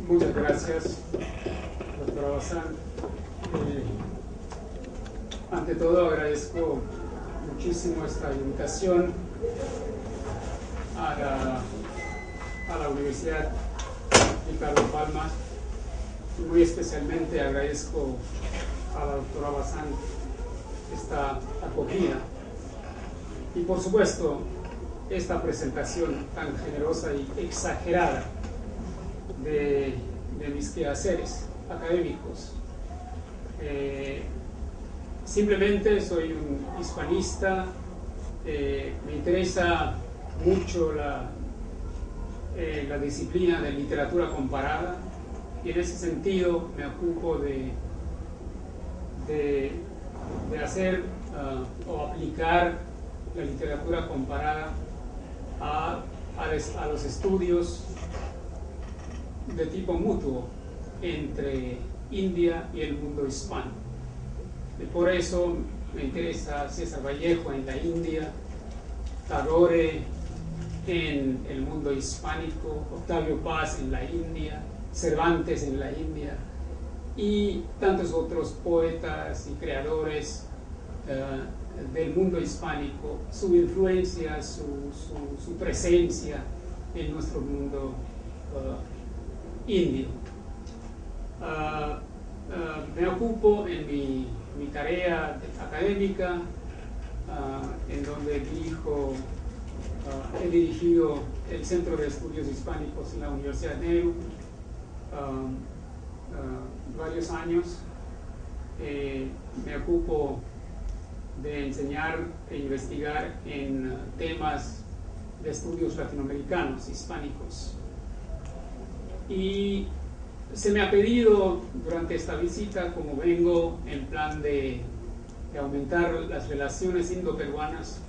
Muchas gracias, doctora Bazán. Ante todo agradezco muchísimo esta invitación a la Universidad Ricardo Palma. Muy especialmente agradezco a la doctora Bazán esta acogida y por supuesto esta presentación tan generosa y exagerada de mis quehaceres académicos. Simplemente soy un hispanista, me interesa mucho la disciplina de literatura comparada y en ese sentido me ocupo de hacer o aplicar la literatura comparada a los estudios de tipo mutuo entre India y el mundo hispano. Y por eso me interesa César Vallejo en la India, Tagore en el mundo hispánico, Octavio Paz en la India, Cervantes en la India y tantos otros poetas y creadores del mundo hispánico, su influencia, su presencia en nuestro mundo indio. Me ocupo en mi tarea académica, en donde he dirigido el Centro de Estudios Hispánicos en la Universidad de Nehru varios años. Me ocupo de enseñar e investigar en temas de estudios latinoamericanos, hispánicos. Y se me ha pedido durante esta visita, como vengo en plan de aumentar las relaciones indo-peruanas,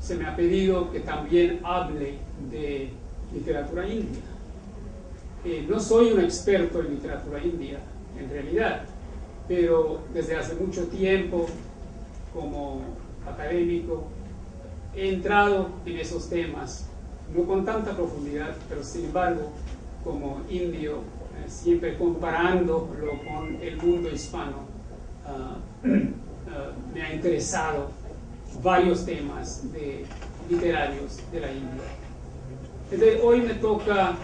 se me ha pedido que también hable de literatura india. No soy un experto en literatura india, en realidad, pero desde hace mucho tiempo, como académico, he entrado en esos temas, no con tanta profundidad, pero sin embargo, como indio, siempre comparándolo con el mundo hispano, me ha interesado varios temas literarios de la India. Entonces, hoy me toca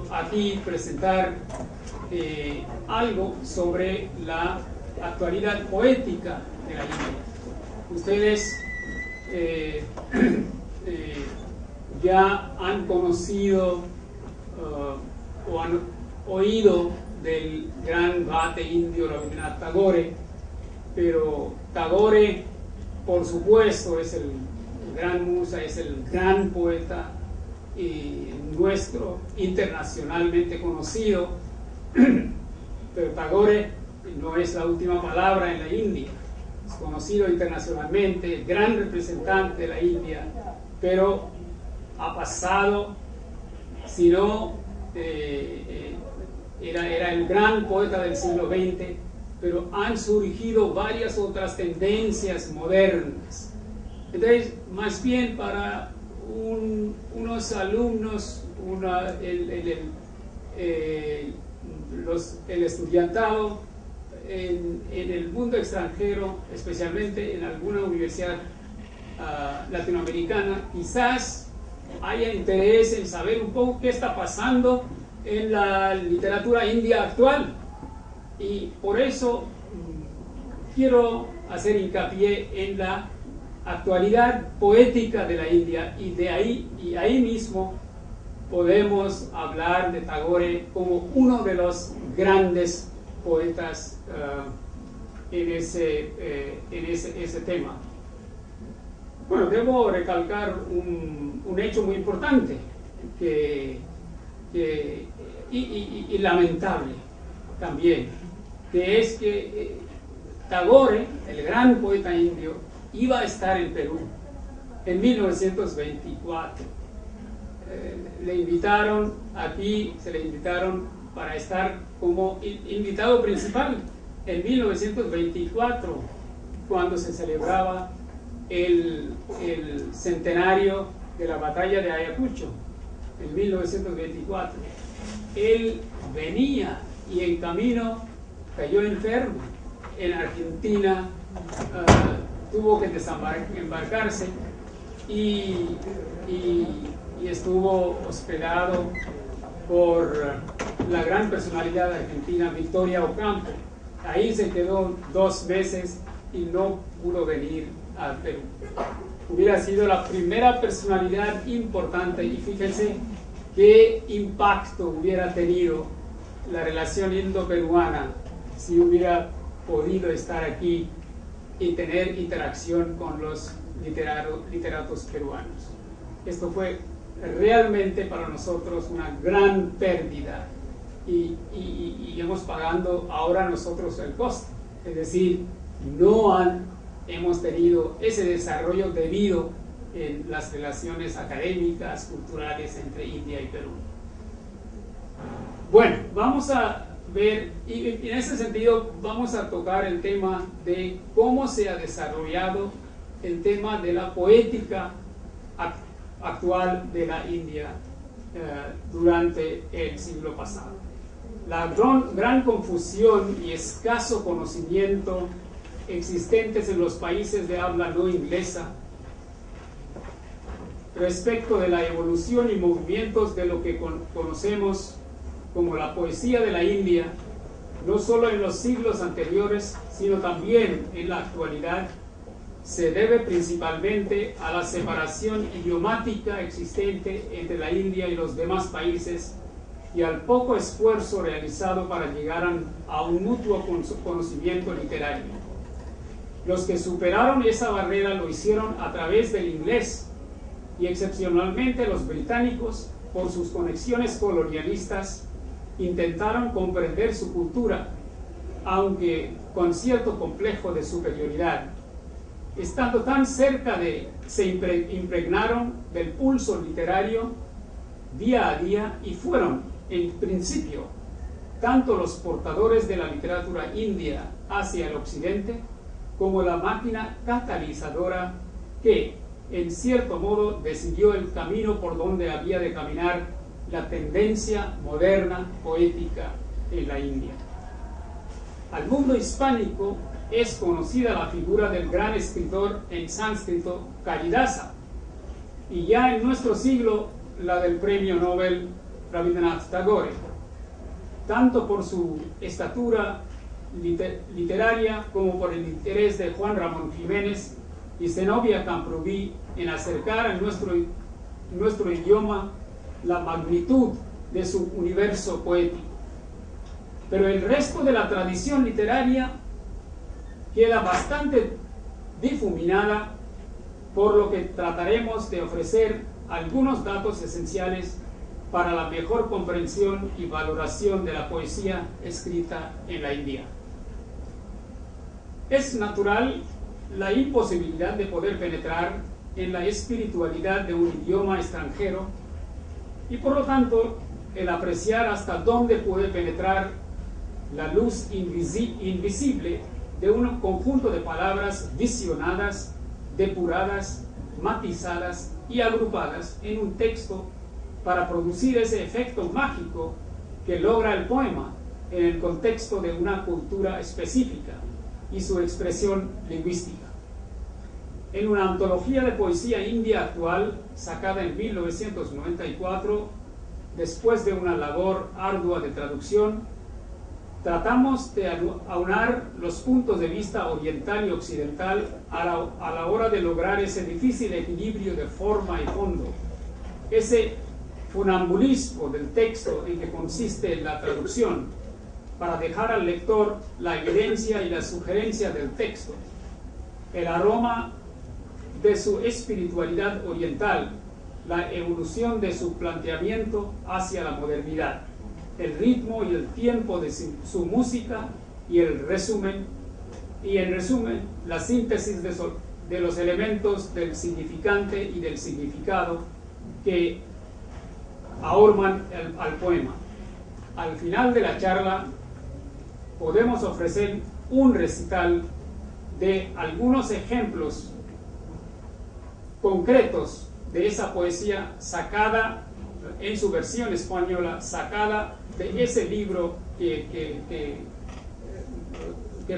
aquí presentar algo sobre la actualidad poética de la India. Ustedes ya han conocido o han oído del gran bate indio Rabindranath Tagore, pero Tagore, por supuesto, es el gran musa, es el gran poeta nuestro, internacionalmente conocido, pero Tagore no es la última palabra en la India. Es conocido internacionalmente, gran representante de la India, pero ha pasado, si no, era el gran poeta del siglo XX, pero han surgido varias otras tendencias modernas. Entonces, más bien para unos alumnos, el estudiantado en el mundo extranjero, especialmente en alguna universidad latinoamericana, quizás haya interés en saber un poco qué está pasando en la literatura india actual, y por eso quiero hacer hincapié en la actualidad poética de la India, y ahí mismo podemos hablar de Tagore como uno de los grandes poetas en ese tema. Bueno, debo recalcar un hecho muy importante y lamentable también, que es que Tagore, el gran poeta indio, iba a estar en Perú en 1924. Le invitaron aquí, se le invitaron para estar como invitado principal en 1924, cuando se celebraba el centenario de la batalla de Ayacucho. en 1924. Él venía y en camino cayó enfermo. En Argentina tuvo que desembarcarse y estuvo hospedado por la gran personalidad argentina Victoria Ocampo. Ahí se quedó 2 meses y no pudo venir al Perú. Hubiera sido la primera personalidad importante, y fíjense qué impacto hubiera tenido la relación indo-peruana si hubiera podido estar aquí y tener interacción con los literatos peruanos. Esto fue realmente para nosotros una gran pérdida y hemos pagando ahora nosotros el costo. Es decir, hemos tenido ese desarrollo debido en las relaciones académicas, culturales entre India y Perú. Bueno, vamos a ver, y en ese sentido vamos a tocar el tema de cómo se ha desarrollado el tema de la poética actual de la India durante el siglo pasado. La gran confusión y escaso conocimiento existentes en los países de habla no inglesa respecto de la evolución y movimientos de lo que conocemos como la poesía de la India, no solo en los siglos anteriores, sino también en la actualidad, se debe principalmente a la separación idiomática existente entre la India y los demás países y al poco esfuerzo realizado para llegar a un mutuo conocimiento literario. Los que superaron esa barrera lo hicieron a través del inglés, y excepcionalmente los británicos, por sus conexiones colonialistas, intentaron comprender su cultura, aunque con cierto complejo de superioridad. Estando tan cerca se impregnaron del pulso literario día a día y fueron, en principio, tanto los portadores de la literatura india hacia el occidente, como la máquina catalizadora que, en cierto modo, decidió el camino por donde había de caminar la tendencia moderna poética en la India. Al mundo hispánico es conocida la figura del gran escritor en sánscrito Kalidasa, y ya en nuestro siglo la del premio Nobel Rabindranath Tagore, tanto por su estatura literaria como por el interés de Juan Ramón Jiménez y Zenobia Camprubí en acercar a nuestro idioma la magnitud de su universo poético. Pero el resto de la tradición literaria queda bastante difuminada, por lo que trataremos de ofrecer algunos datos esenciales para la mejor comprensión y valoración de la poesía escrita en la India. Es natural la imposibilidad de poder penetrar en la espiritualidad de un idioma extranjero y por lo tanto el apreciar hasta dónde puede penetrar la luz invisible de un conjunto de palabras visionadas, depuradas, matizadas y agrupadas en un texto para producir ese efecto mágico que logra el poema en el contexto de una cultura específica y su expresión lingüística. En una antología de poesía india actual, sacada en 1994, después de una labor ardua de traducción, tratamos de aunar los puntos de vista oriental y occidental a la hora de lograr ese difícil equilibrio de forma y fondo, ese funambulismo del texto en que consiste la traducción, para dejar al lector la evidencia y la sugerencia del texto, el aroma de su espiritualidad oriental, la evolución de su planteamiento hacia la modernidad, el ritmo y el tiempo de su música y en resumen, la síntesis de los elementos del significante y del significado que ahorman al poema. Al final de la charla podemos ofrecer un recital de algunos ejemplos concretos de esa poesía sacada en su versión española, sacada de ese libro que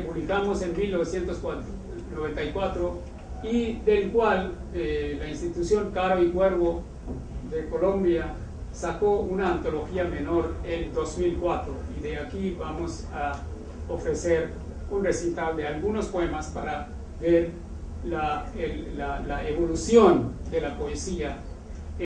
publicamos en 1994 y del cual la institución Caro y Cuervo de Colombia sacó una antología menor en 2004, y de aquí vamos a ofrecer un recital de algunos poemas para ver la evolución de la poesía